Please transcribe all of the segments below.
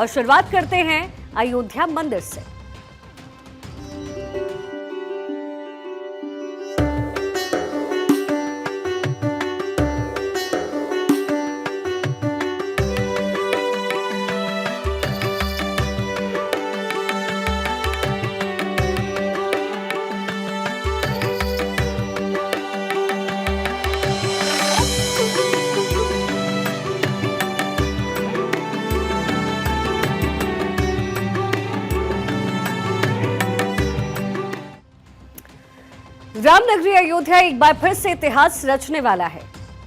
और शुरुआत करते हैं अयोध्या मंदिर से। रामनगरी अयोध्या एक बार फिर से इतिहास रचने वाला है।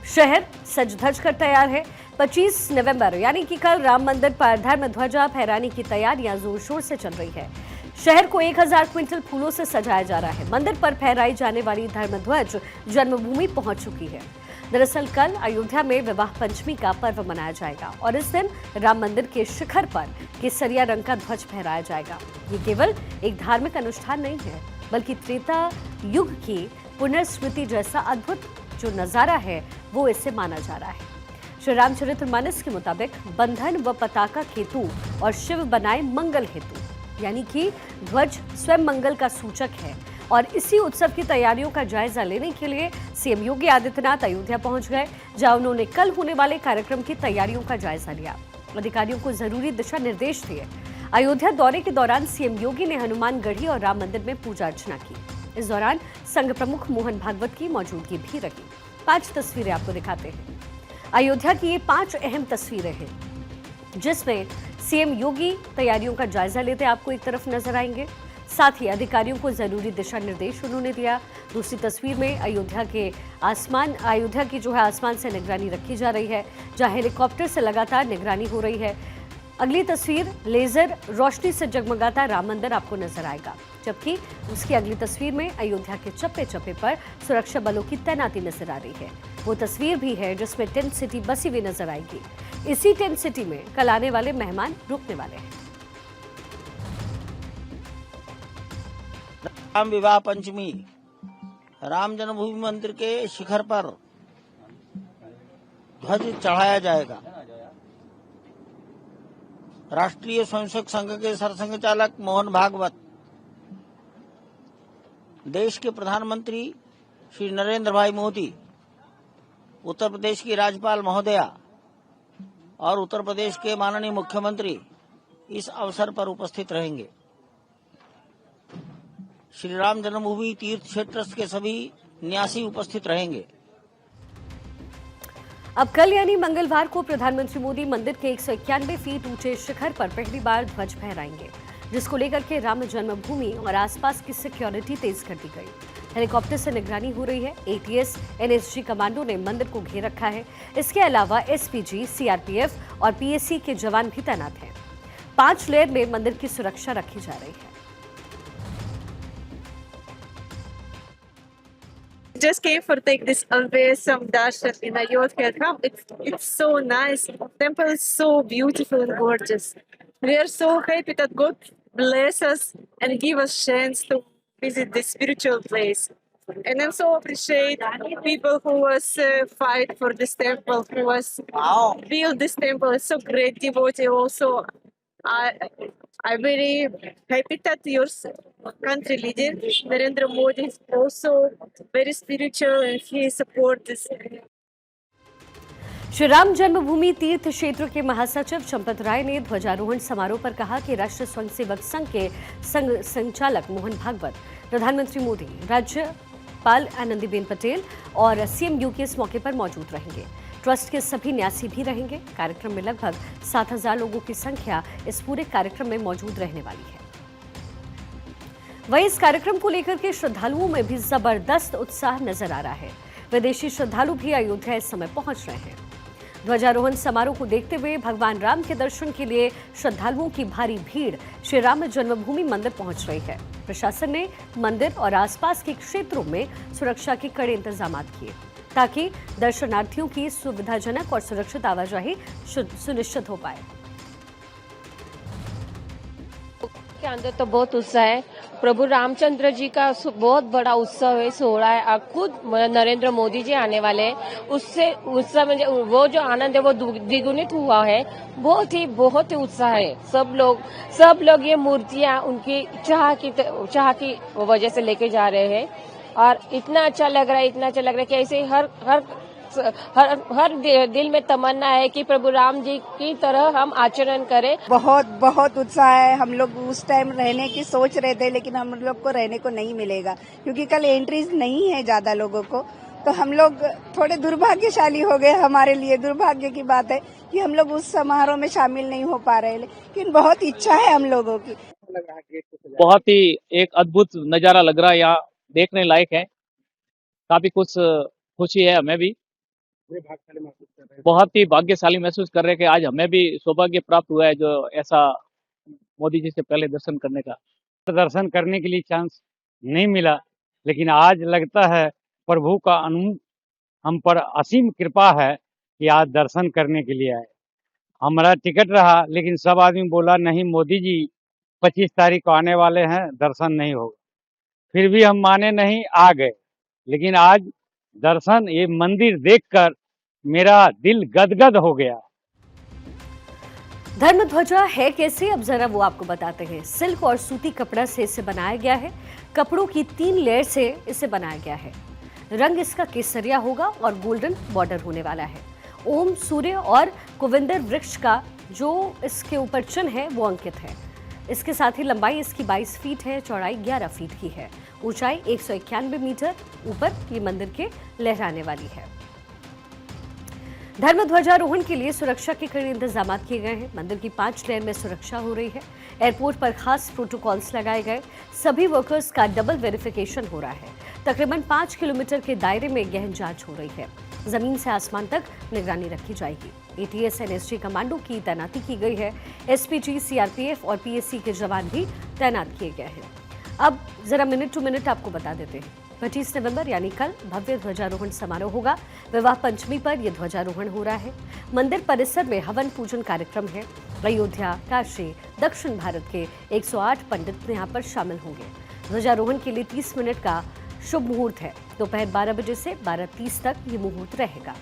शहर सज धज कर तैयार है। 25 नवंबर यानी कि कल राम मंदिर पर धर्म ध्वजा फहराने की तैयारियां जोर शोर से चल रही है। शहर को 1000 क्विंटल फूलों से सजाया जा रहा है। मंदिर पर फहराई जाने वाली धर्म ध्वज जन्मभूमि पहुंच चुकी है। दरअसल कल अयोध्या में विवाह पंचमी का पर्व मनाया जाएगा और इस दिन राम मंदिर के शिखर पर केसरिया रंग का ध्वज फहराया जाएगा। ये केवल एक धार्मिक अनुष्ठान नहीं है, बल्कि त्रेता युग की पुनर्स्मृति जैसा अद्भुत जो नजारा है वो इससे माना जा रहा है। श्री रामचरितमानस के मुताबिक बंधन व पताका हेतु और शिव बनाए मंगल हेतु, यानी कि ध्वज स्वयं मंगल का सूचक है। और इसी उत्सव की तैयारियों का जायजा लेने के लिए सीएम योगी आदित्यनाथ अयोध्या पहुंच गए, जहां उन्होंने कल होने वाले कार्यक्रम की तैयारियों का जायजा लिया, अधिकारियों को जरूरी दिशा निर्देश दिए। अयोध्या दौरे के दौरान सीएम योगी ने हनुमानगढ़ी और राम मंदिर में पूजा अर्चना की। इस दौरान संघ प्रमुख मोहन भागवत की मौजूदगी भी रही। 5 तस्वीरें आपको दिखाते हैं। अयोध्या की ये 5 अहम तस्वीरें हैं, जिसमें सीएम योगी तैयारियों का जायजा लेते आपको एक तरफ नजर आएंगे, साथ ही अधिकारियों को जरूरी दिशा निर्देश उन्होंने दिया। दूसरी तस्वीर में अयोध्या की जो है आसमान से निगरानी रखी जा रही है, जहां हेलीकॉप्टर से लगातार निगरानी हो रही है। अगली तस्वीर लेजर रोशनी से जगमगाता राम मंदिर आपको नजर आएगा, जबकि उसकी अगली तस्वीर में अयोध्या के चप्पे चप्पे पर सुरक्षा बलों की तैनाती नजर आ रही है। वो तस्वीर भी है जिसमें टेंट सिटी बसी हुई नजर आएगी। इसी टेंट सिटी में कल आने वाले मेहमान रुकने वाले हैं। राम विवाह पंचमी राम जन्मभूमि मंदिर के शिखर पर ध्वज चढ़ाया जाएगा। राष्ट्रीय स्वयंसेवक संघ के सरसंघचालक मोहन भागवत, देश के प्रधानमंत्री श्री नरेंद्र भाई मोदी, उत्तर प्रदेश की राज्यपाल महोदया और उत्तर प्रदेश के माननीय मुख्यमंत्री इस अवसर पर उपस्थित रहेंगे। श्री राम जन्मभूमि तीर्थ क्षेत्र के सभी न्यासी उपस्थित रहेंगे। अब कल यानी मंगलवार को प्रधानमंत्री मोदी मंदिर के 191 फीट ऊंचे शिखर पर पहली बार ध्वज फहराएंगे, जिसको लेकर के राम जन्मभूमि और आसपास की सिक्योरिटी तेज कर दी गई। हेलीकॉप्टर से निगरानी हो रही है। एटीएस एनएसजी कमांडो ने मंदिर को घेर रखा है। इसके अलावा एसपीजी, सीआरपीएफ और पीएसी के जवान भी तैनात हैं। 5 लेयर में मंदिर की सुरक्षा रखी जा रही है। Just came for take this some darshan in Ayodhya. It's so nice. Temple is so beautiful and gorgeous. We are so happy that God bless us and give us chance to visit this spiritual place. And I'm so appreciate people who was fight for this temple, who was build this temple. It's so great devotee also. I'm very happy that your country leader Narendra Modi is also very spiritual and he supports this. Shri Ram Janmabhoomi Teerth क्षेत्र के महासचिव चंपत राय ने ध्वजारोहण समारोह पर कहा कि राष्ट्रीय स्वयंसेवक संघ के संघ संचालक मोहन भागवत, प्रधानमंत्री मोदी, राज्यपाल आनंदीबेन पटेल और सीएम योगी इस मौके पर मौजूद रहेंगे। ट्रस्ट के सभी न्यासी भी रहेंगे। कार्यक्रम में लगभग 7000 लोगों की संख्या इस पूरे कार्यक्रम में मौजूद रहने वाली है। वहीं इस कार्यक्रम को लेकर के श्रद्धालुओं में भी जबरदस्त उत्साह नजर आ रहा है। विदेशी श्रद्धालु भी अयोध्या इस समय पहुंच रहे हैं। ध्वजारोहण समारोह को देखते हुए भगवान राम के दर्शन के लिए श्रद्धालुओं की भारी भीड़ श्री राम जन्मभूमि मंदिर पहुंच रही है। प्रशासन ने मंदिर और आसपास के क्षेत्रों में सुरक्षा के कड़े इंतजाम किए, ताकि दर्शनार्थियों की सुविधाजनक और सुरक्षित आवाजाही सुनिश्चित हो पाए। के अंदर तो बहुत उत्साह है प्रभु रामचंद्र जी का बहुत बड़ा उत्सव है, सोहरा है। अब खुद नरेंद्र मोदी जी आने वाले हैं, उससे उत्सव में वो जो आनंद है वो द्विगुणित हुआ है। बहुत ही उत्साह है। सब लोग ये मूर्तियां उनकी चाह की वजह से लेके जा रहे हैं और इतना अच्छा लग रहा है कि ऐसे हर दिल में तमन्ना है कि प्रभु राम जी की तरह हम आचरण करें। बहुत उत्साह है। हम लोग उस टाइम रहने की सोच रहे थे, लेकिन हम लोग को रहने को नहीं मिलेगा क्योंकि कल एंट्रीज नहीं है ज्यादा लोगों को, तो हम लोग थोड़े दुर्भाग्यशाली हो गए। हमारे लिए दुर्भाग्य की बात है कि हम लोग उस समारोह में शामिल नहीं हो पा रहे, लेकिन बहुत इच्छा है हम लोगों की। बहुत ही एक अद्भुत नजारा लग रहा है, यहाँ देखने लायक है। काफी कुछ खुशी है हमें भी, बहुत ही भाग्यशाली महसूस कर रहे हैं कि आज हमें भी सौभाग्य प्राप्त हुआ है जो ऐसा मोदी जी से पहले दर्शन करने का। दर्शन करने के लिए चांस नहीं मिला, लेकिन आज लगता है प्रभु का हम पर असीम कृपा है कि आज दर्शन करने के लिए आए। हमारा टिकट रहा, लेकिन सब आदमी बोला नहीं मोदी जी 25 तारीख को आने वाले हैं, दर्शन नहीं होगा। फिर भी हम माने नहीं, आ गए। लेकिन आज दर्शन, ये मंदिर देखकर मेरा दिल गदगद हो गया। धर्म ध्वजा है कैसे, अब जरा वो आपको बताते हैं। सिल्क और सूती कपड़ा से इसे बनाया गया है। कपड़ों की 3 लेयर से इसे बनाया गया है। रंग इसका केसरिया होगा और गोल्डन बॉर्डर होने वाला है। ओम, सूर्य और कुविंदर वृक्ष का जो इसके ऊपर चिन्ह है वो अंकित है। इसके साथ ही लंबाई इसकी 22 फीट है, चौड़ाई 11 फीट की है, ऊंचाई 191 मीटर ऊपर ये मंदिर के लहराने वाली है। धर्म ध्वजारोहण के लिए सुरक्षा के कड़े इंतजाम किए गए हैं। मंदिर की 5 लेयर में सुरक्षा हो रही है। एयरपोर्ट पर खास प्रोटोकॉल्स लगाए गए। सभी वर्कर्स का डबल वेरिफिकेशन हो रहा है। तकरीबन 5 किलोमीटर के दायरे में गहन जांच हो रही है। जमीन से आसमान तक निगरानी रखी जाएगी। एटीएस एनएसजी कमांडो की तैनाती की गई है। एसपीजी, सीआरपीएफ और पीएससी के जवान भी तैनात किए गए हैं। अब जरा मिनट टू मिनट आपको बता देते हैं। 25 नवंबर यानी कल भव्य ध्वजारोहण समारोह होगा। विवाह पंचमी पर यह ध्वजारोहण हो रहा है। मंदिर परिसर में हवन पूजन कार्यक्रम है। अयोध्या, काशी, दक्षिण भारत के 108 पंडित यहाँ पर शामिल होंगे। ध्वजारोहण के लिए 30 मिनट का शुभ मुहूर्त है। दोपहर 12 बजे से 12:30 तक ये मुहूर्त रहेगा।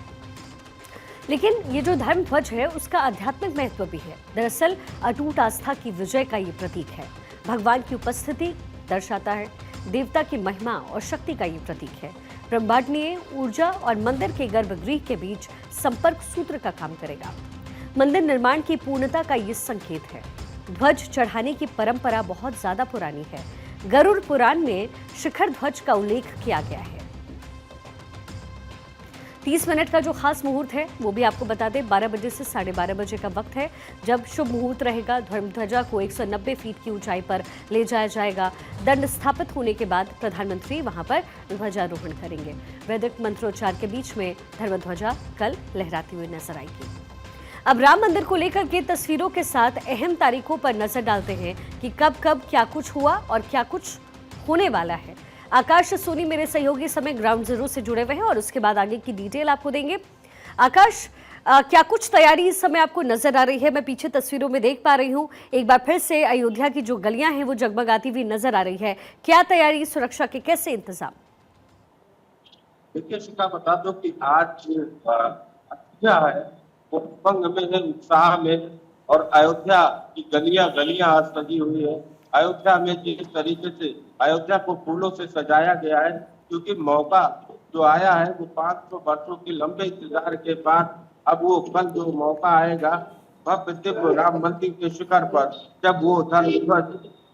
लेकिन ये जो धर्म ध्वज है उसका आध्यात्मिक महत्व भी है। दरअसल अटूट आस्था की विजय का ये प्रतीक है। भगवान की उपस्थिति दर्शाता है। देवता की महिमा और शक्ति का ये प्रतीक है। ब्रह्मांडीय ऊर्जा और मंदिर के गर्भगृह के बीच संपर्क सूत्र का काम करेगा। मंदिर निर्माण की पूर्णता का ये संकेत है। ध्वज चढ़ाने की परंपरा बहुत ज्यादा पुरानी है। गरुड़ पुराण में शिखर ध्वज का उल्लेख किया गया है। 30 मिनट का जो खास मुहूर्त है वो भी आपको बता दें। 12 बजे से 12:30 बजे का वक्त है जब शुभ मुहूर्त रहेगा। ध्वजा को 190 फीट की ऊंचाई पर ले जाया जाएगा। दंड स्थापित होने के बाद प्रधानमंत्री वहां पर ध्वजारोहण करेंगे। वैदिक मंत्रोच्चार के बीच में धर्म ध्वजा कल लहराती हुई नजर आएगी। अब राम मंदिर को लेकर के तस्वीरों के साथ अहम तारीखों पर नजर डालते हैं कि कब कब क्या कुछ हुआ और क्या कुछ होने वाला है। आकाश सोनी मेरे सहयोगी समय ग्राउंड जीरो से जुड़े हुए हैं और उसके बाद आगे की डिटेल आपको देंगे। आकाश, क्या कुछ तैयारी इस समय आपको नजर आ रही है? मैं पीछे तस्वीरों में देख पा रही हूँ, एक बार फिर से अयोध्या की जो गलियां हैं वो जगमगाती हुई नजर आ रही है। क्या तैयारी, सुरक्षा के कैसे इंतजाम? देखिए शिखा, बता दो कि आज अयोध्या है वो उमंग में है, उत्साह में, और अयोध्या की गलियां आज सजी हुई है। अयोध्या में जिस तरीके से अयोध्या को फूलों से सजाया गया है, क्योंकि मौका जो आया है वो 500 वर्षों के लंबे इंतजार के बाद अब वो कल जो मौका आएगा भव्य दिव्य राम मंदिर के शिखर पर जब वो धर्म ध्वज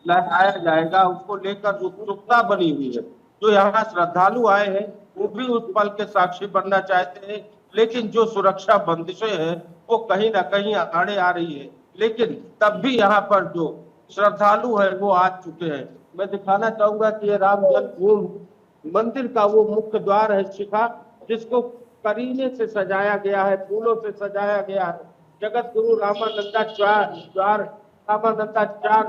लहराया जाएगा, उसको लेकर उत्सुकता बनी हुई है। जो यहाँ श्रद्धालु आए हैं वो भी उस पल के साक्षी बनना चाहते हैं, लेकिन जो सुरक्षा बंदिशें हैं वो कहीं ना कहीं आड़े आ रही है। लेकिन तब भी यहाँ पर जो श्रद्धालु है वो आ चुके हैं। मैं दिखाना चाहूंगा कि ये राम जन्मभूमि मंदिर का वो मुख्य द्वार है शिखा, जिसको करीने से सजाया गया है, फूलों से सजाया गया है। जगत गुरु रामानंदाचार्य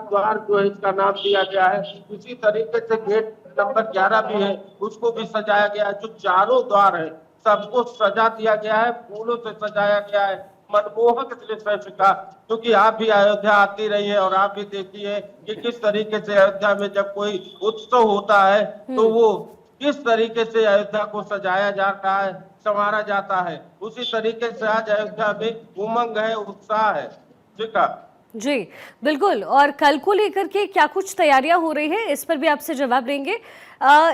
द्वार जो है इसका नाम दिया गया है। इसी तरीके से गेट नंबर 11 भी है, उसको भी सजाया गया है। जो चारों द्वार है सबको सजा दिया गया है, फूलों से सजाया गया है। मनमोहक दृश्य का, क्योंकि आप भी अयोध्या आती रही है और आप भी देखिए कि किस तरीके से अयोध्या में जब कोई उत्सव होता है तो वो किस तरीके से अयोध्या को सजाया जाता है, संवारा जाता है। उसी तरीके से आज अयोध्या में उमंग है, उत्साह है। ठीक है जी बिल्कुल। और कल को लेकर के क्या कुछ तैयारियां हो रही हैं, इस पर भी आपसे जवाब देंगे।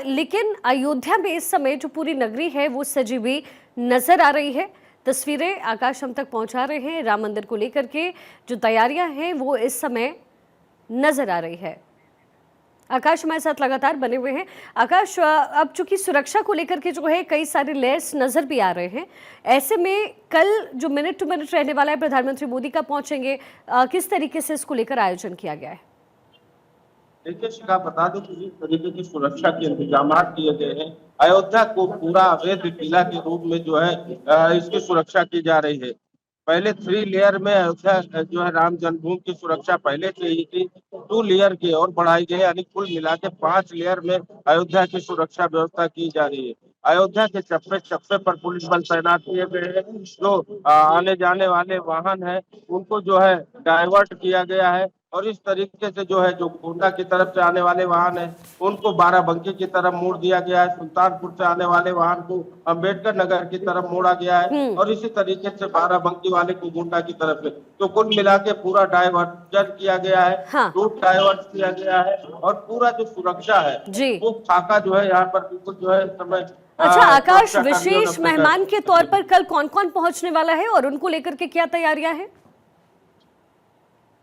लेकिन अयोध्या में इस समय जो पूरी नगरी है वो सजी हुई नजर आ रही है। तस्वीरें आकाश हम तक पहुंचा रहे हैं। राम मंदिर को लेकर के जो तैयारियां हैं वो इस समय नजर आ रही है। आकाश हमारे साथ लगातार बने हुए हैं। आकाश, अब चूंकि सुरक्षा को लेकर के जो है कई सारे लेयर्स नजर भी आ रहे हैं, ऐसे में कल जो मिनट टू मिनट रहने वाला है प्रधानमंत्री मोदी का पहुंचेंगे, किस तरीके से इसको लेकर आयोजन किया गया है? देखिए शिखा, बता दूं कि जिस तरीके की सुरक्षा के इंतजाम किए गए हैं, अयोध्या को पूरा अवैध किला के रूप में जो है इसकी सुरक्षा की जा रही है। पहले 3 लेयर में अयोध्या जो है राम जन्मभूमि की सुरक्षा पहले से ही थी, 2 लेयर की और बढ़ाई गई, यानी कुल मिला के 5 लेयर में अयोध्या की सुरक्षा व्यवस्था की जा रही है। अयोध्या के चप्पे चप्पे पर पुलिस बल तैनात किए गए हैं। जो आने जाने वाले वाहन हैं उनको जो है डाइवर्ट किया गया है और इस तरीके से जो है जो गोंडा की तरफ से आने वाले वाहन है उनको बाराबंकी की तरफ मोड़ दिया गया है। सुल्तानपुर से आने वाले वाहन को अम्बेडकर नगर की तरफ मोड़ा गया है और इसी तरीके से बाराबंकी वाले को गोंडा की तरफ से। तो कुल मिला के पूरा डाइवर्जन किया गया है, रूट डाइवर्ट किया गया है और पूरा जो सुरक्षा है वो खाका जो है यहाँ पर बिल्कुल जो है समय। अच्छा आकाश, विशेष मेहमान के तौर पर कल कौन कौन पहुंचने वाला है और उनको लेकर के क्या तैयारियां हैं?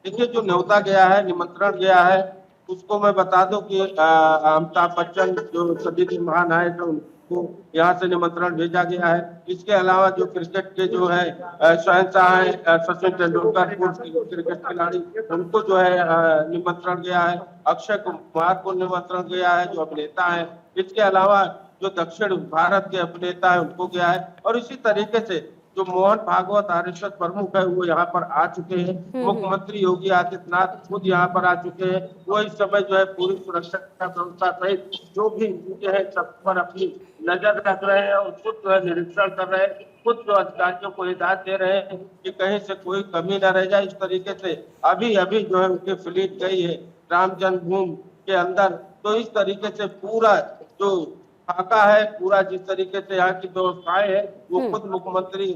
देखिए, जो न्योता गया है, निमंत्रण गया है, उसको मैं बता दूं कि अमिताभ बच्चन जो सदी के महान आए थे उनको यहाँ से निमंत्रण भेजा गया है। इसके अलावा जो क्रिकेट के जो है शहंशाह है सचिन तेंदुलकर, क्रिकेट खिलाड़ी, उनको जो है निमंत्रण गया है। अक्षय कुमार को निमंत्रण गया है जो अभिनेता है। इसके अलावा जो दक्षिण भारत के अभिनेता है उनको गया है और इसी तरीके से जो मोहन भागवत आरएसएस प्रमुख है वो यहाँ पर आ चुके हैं। मुख्यमंत्री योगी आदित्यनाथ खुद यहाँ पर आ चुके हैं। वो इस समय जो है पूरी सुरक्षा व्यवस्था सहित जो भी चीजें हैं सब पर अपनी नजर रख रहे हैं और खुद जो है निरीक्षण कर रहे हैं। खुद जो अधिकारियों को हिदायत दे रहे हैं कि कहीं से कोई कमी न रह जाए। इस तरीके से अभी जो है उनकी फ्लीट गई है राम जन्मभूमि के अंदर। तो इस तरीके से पूरा जो खाका है, पूरा जिस तरीके से यहाँ की व्यवस्थाएं है वो खुद मुख्यमंत्री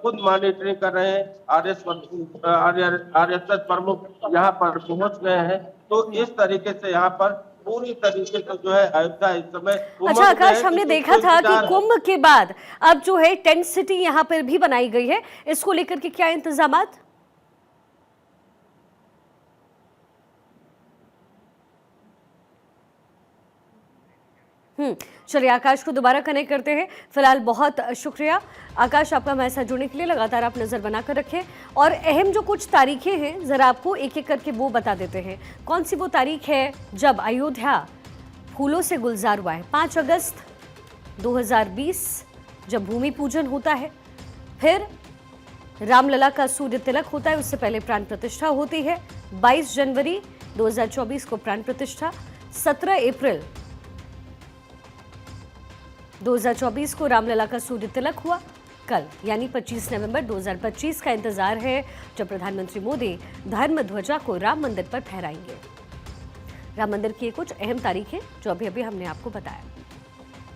खुद मॉनिटरिंग कर रहे हैं। आरएसएस प्रमुख यहाँ पर पहुंच गए हैं। तो इस तरीके से यहाँ पर पूरी तरीके से जो है अयोध्या इस समय। अच्छा आकाश, हमने देखा था कि कुंभ के बाद अब जो है टेंट सिटी यहाँ पर भी बनाई गई है, इसको लेकर के क्या इंतजामात? चलिए आकाश को दोबारा कनेक्ट करते हैं। फिलहाल बहुत शुक्रिया आकाश आपका हमारे साथ जुड़ने के लिए। लगातार आप नजर बनाकर रखें और अहम जो कुछ तारीखें हैं जरा आपको एक एक करके वो बता देते हैं। कौन सी वो तारीख है जब अयोध्या फूलों से गुलजार हुआ है? 5 अगस्त 2020 जब भूमि पूजन होता है, फिर रामलला का सूर्य तिलक होता है, उससे पहले प्राण प्रतिष्ठा होती है। 22 जनवरी 2024 को प्राण प्रतिष्ठा, 17 अप्रैल 2024 को रामलला का सूर्य तिलक हुआ। कल यानी 25 नवंबर 2025 का इंतजार है जब प्रधानमंत्री मोदी धर्म ध्वजा को राम मंदिर पर फहराएंगे। राम मंदिर की कुछ अहम तारीखें जो अभी हमने आपको बताया।